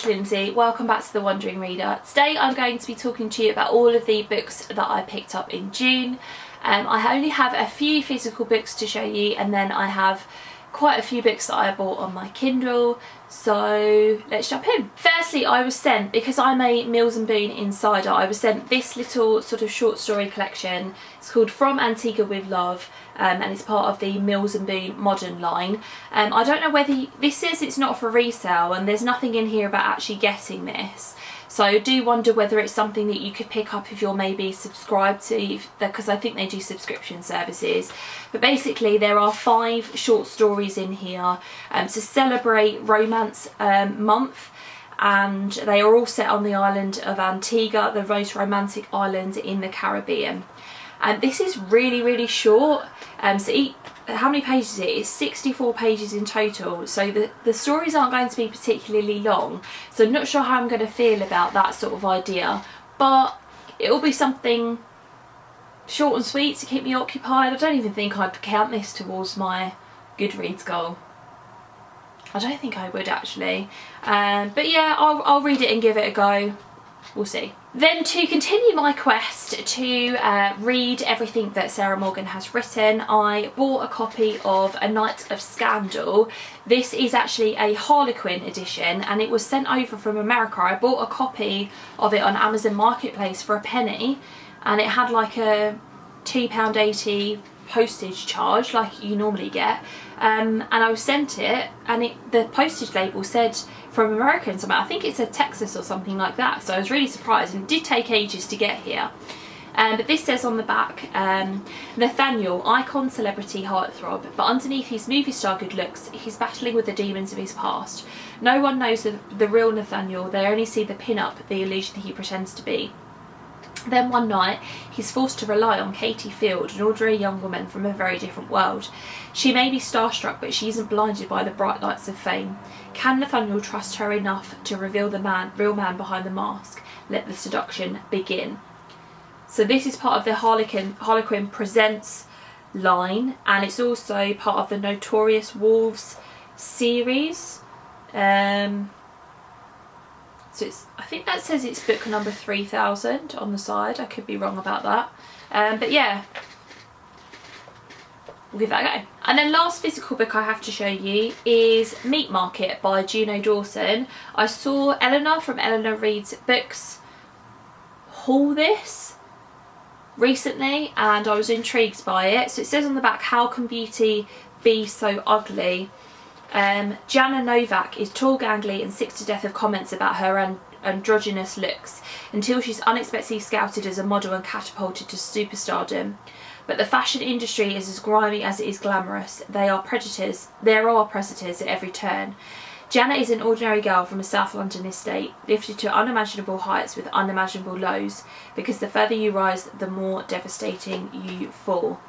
it's Lindsay. Welcome back to The Wandering Reader. Today I'm going to be talking to you about all of the books that I picked up in June. I only have a few physical books to show you, and then I have quite a few books that I bought on my Kindle, so let's jump in. Firstly, I was sent, because I'm a Mills and Boon insider, I was sent this little sort of short story collection. It's called From Antigua with Love, and it's part of the Mills and Boon modern line. I don't know whether this says it's not for resale, and there's nothing in here about actually getting this. So I do wonder whether it's something that you could pick up if you're maybe subscribed to, because I think they do subscription services. But basically there are 5 short stories in here to celebrate Romance Month, and they are all set on the island of Antigua, the most romantic island in the Caribbean. And this is really short. How many pages is it? It's 64 pages in total, so the stories aren't going to be particularly long, so I'm not sure how I'm going to feel about that sort of idea, but it'll be something short and sweet to keep me occupied. I don't even think I'd count this towards my Goodreads goal. I don't think I would actually, but yeah, I'll read it and give it a go. We'll see. Then, to continue my quest to read everything that Sarah Morgan has written, I bought a copy of A Night of Scandal. This is actually a Harlequin edition, and it was sent over from America. I bought a copy of it on Amazon Marketplace for a penny, and it had like a £2.80 postage charge like you normally get, and I was sent it, and the postage label said from American somewhere. I think it said Texas or something like that, so I was really surprised, and it did take ages to get here. But this says on the back, Nathaniel, icon, celebrity, heartthrob, but underneath his movie star good looks, he's battling with the demons of his past. No one knows the real Nathaniel, they only see the pin-up, the illusion he pretends to be. Then one night, he's forced to rely on Katie Field, an ordinary young woman from a very different world. She may be starstruck, but she isn't blinded by the bright lights of fame. Can Nathaniel trust her enough to reveal the real man behind the mask? Let the seduction begin. So this is part of the Harlequin Presents line, and it's also part of the Notorious Wolves series. So I think that says it's book number 3000 on the side. I could be wrong about that. But yeah, we'll give that a go. And then last physical book I have to show you is Meat Market by Juno Dawson. I saw Eleanor from Eleanor Reads Books haul this recently, and I was intrigued by it. So it says on the back, how can beauty be so ugly? Jana Novak is tall, gangly, and sick to death of comments about her androgynous looks, until she's unexpectedly scouted as a model and catapulted to superstardom. But the fashion industry is as grimy as it is glamorous. There are predators at every turn. Jana is an ordinary girl from a South London estate, lifted to unimaginable heights with unimaginable lows, because the further you rise, the more devastating you fall.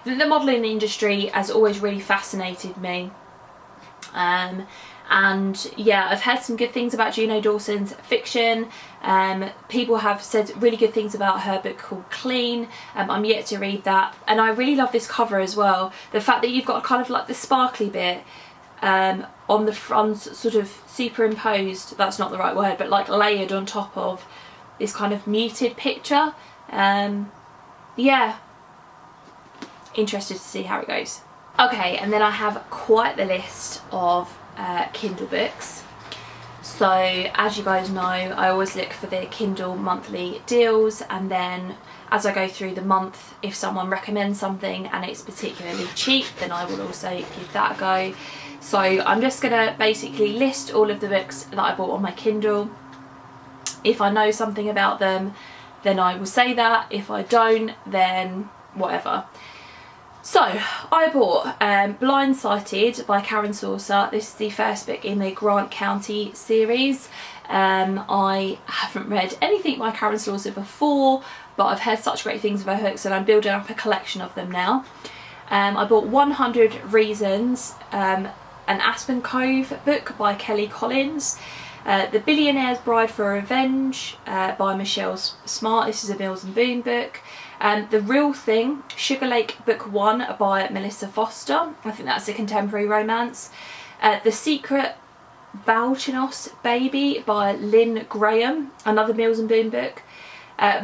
The modelling industry has always really fascinated me. And yeah, I've heard some good things about Juno Dawson's fiction. People have said really good things about her book called Clean. I'm yet to read that, and I really love this cover as well. The fact that you've got kind of like the sparkly bit on the front, sort of superimposed, that's not the right word, but like layered on top of this kind of muted picture. Yeah, interested to see how it goes. Okay, and then I have quite the list of Kindle books. So as you guys know, I always look for the Kindle monthly deals, and then as I go through the month, if someone recommends something and it's particularly cheap, then I will also give that a go. So I'm just gonna basically list all of the books that I bought on my Kindle. If I know something about them, then I will say that. If I don't, then whatever. So I bought Blindsighted by Karen Saucer. This is the first book in the Grant County series. I haven't read anything by Karen Saucer before, but I've heard such great things about her books, and I'm building up a collection of them now. I bought 100 Reasons, an Aspen Cove book by Kelly Collins. The Billionaire's Bride for Revenge by Michelle Smart. This is a Mills and Boon book. The Real Thing, Sugar Lake Book 1 by Melissa Foster. I think that's a contemporary romance. The Secret Balchinos Baby by Lynn Graham, another Mills and Boon book.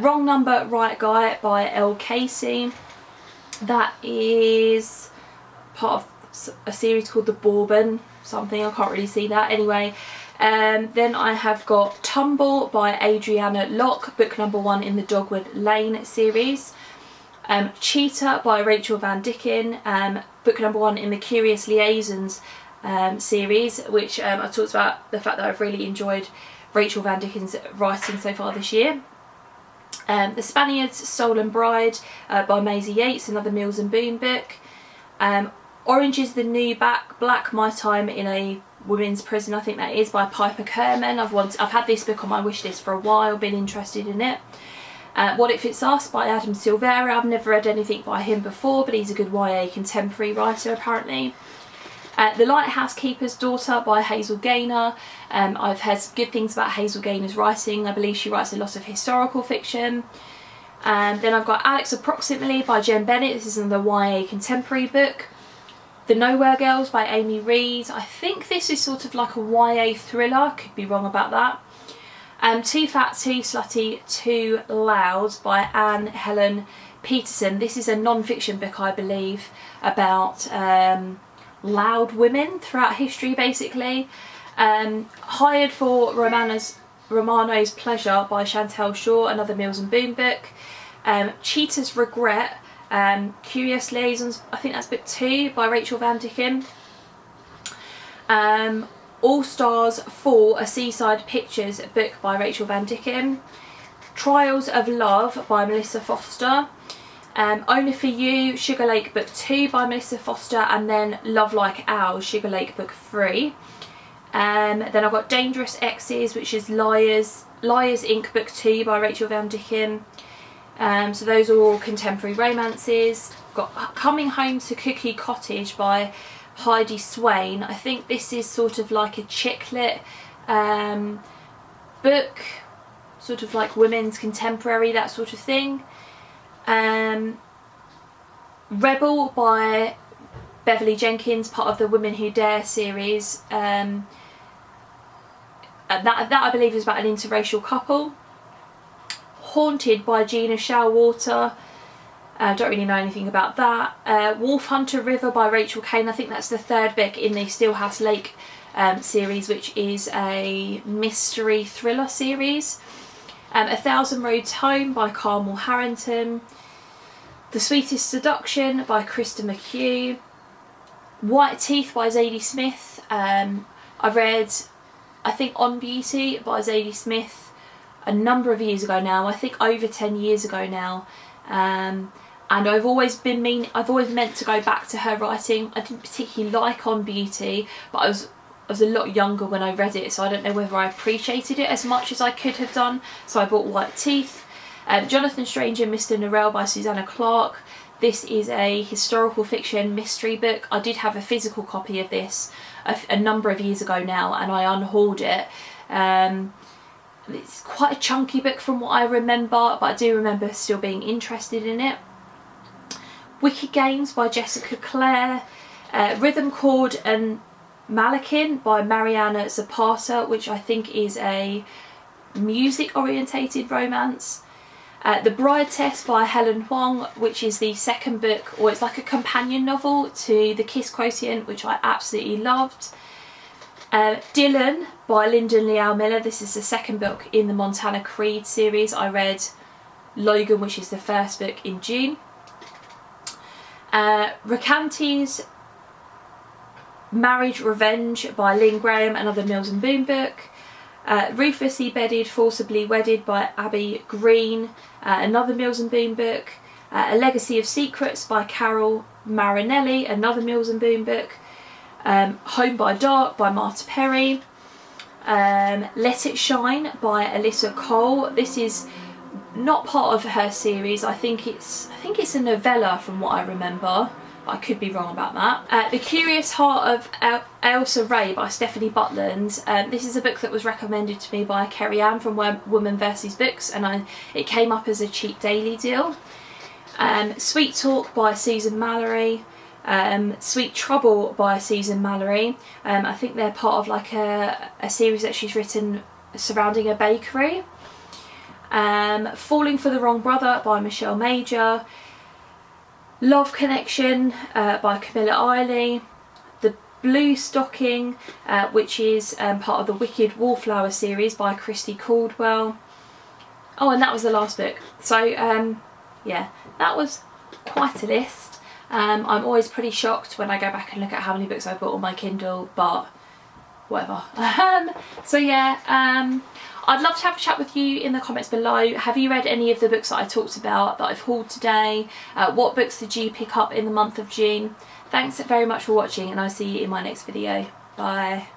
Wrong Number, Right Guy by L. Casey. That is part of a series called The Bourbon something, I can't really see that. Anyway, then I have got Tumble by Adriana Locke, book number 1 in the Dogwood Lane series. Cheetah by Rachel Van Dicken, book number 1 in the Curious Liaisons series, which I talked about the fact that I've really enjoyed Rachel Van Dicken's writing so far this year. The Spaniards, Soul and Bride by Maisie Yates, another Mills and Boon book. Orange is the New Black, My Time in a Women's Prison, I think that is, by Piper Kerman. I've had this book on my wish list for a while, been interested in it. What It Fits Us by Adam Silvera. I've never read anything by him before, but he's a good YA contemporary writer apparently. The Lighthouse Keeper's Daughter by Hazel Gaynor. I've heard good things about Hazel Gaynor's writing. I believe she writes a lot of historical fiction. Then I've got Alex Approximately by Jen Bennett. This is another YA contemporary book. The Nowhere Girls by Amy Reed. I think this is sort of like a YA thriller, could be wrong about that. Too Fat, Too Slutty, Too Loud by Anne Helen Peterson. This is a non-fiction book, I believe, about loud women throughout history basically. Hired for Romano's Pleasure by Chantel Shaw, another Mills and Boon book. Cheetah's Regret, Curious Liaisons, I think that's book 2 by Rachel Van Dicken. All Stars Fall, a Seaside Pictures book by Rachel Van Dicken. Trials of Love by Melissa Foster. Owner for You, Sugar Lake book 2 by Melissa Foster, and then Love Like Ours, Sugar Lake book 3. Then I've got Dangerous Exes, which is Liars Inc. book 2 by Rachel Van Dicken. So those are all contemporary romances. Got Coming Home to Cookie Cottage by Heidi Swain. I think this is sort of like a chick lit book, sort of like women's contemporary, that sort of thing. Rebel by Beverly Jenkins, part of the Women Who Dare series. That I believe is about an interracial couple. Haunted by Gina Showalter. Don't really know anything about that. Wolf Hunter River by Rachel Kane. I think that's the 3rd book in the Stillhouse Lake series, which is a mystery thriller series. A Thousand Roads Home by Carmel Harrington. The Sweetest Seduction by Krista McHugh. White Teeth by Zadie Smith. I read, I think, On Beauty by Zadie Smith a number of years ago now. I think over 10 years ago now. And I've always meant to go back to her writing. I didn't particularly like On Beauty, but I was a lot younger when I read it, so I don't know whether I appreciated it as much as I could have done. So I bought White Teeth. Jonathan Strange and Mr. Norrell by Susanna Clarke. This is a historical fiction mystery book. I did have a physical copy of this a number of years ago now, and I unhauled it. It's quite a chunky book from what I remember, but I do remember still being interested in it. Wicked Games by Jessica Clare. Rhythm Chord and Malakin by Mariana Zapata, which I think is a music orientated romance. The Bride Test by Helen Huang, which is the 2nd book, or it's like a companion novel to The Kiss Quotient, which I absolutely loved. Dylan by Lyndon Liao Miller. This is the 2nd book in the Montana Creed series. I read Logan, which is the 1st book, in June. Rakanti's Marriage Revenge by Lynn Graham, another Mills and Boon book. Ruthlessly Bedded, Forcibly Wedded by Abby Green, another Mills and Boon book. A Legacy of Secrets by Carol Marinelli, another Mills and Boon book. Home by Dark by Marta Perry. Let It Shine by Alyssa Cole. This is not part of her series. I think it's a novella from what I remember. I could be wrong about that. The Curious Heart of Ailsa Ray by Stephanie Butland. This is a book that was recommended to me by Kerry Ann from Woman vs Books, and it came up as a cheap daily deal. Sweet Talk by Susan Mallory. Sweet Trouble by Susan Mallory. I think they're part of like a series that she's written surrounding a bakery. Falling for the Wrong Brother by Michelle Major. Love Connection by Camilla Eiley. The Blue Stocking, which is part of the Wicked Wallflower series by Christy Caldwell. Oh, and that was the last book. So yeah, that was quite a list. I'm always pretty shocked when I go back and look at how many books I bought on my Kindle, but whatever. So yeah, I'd love to have a chat with you in the comments below. Have you read any of the books that I talked about, that I've hauled today? What books did you pick up in the month of June? Thanks very much for watching, and I'll see you in my next video. Bye.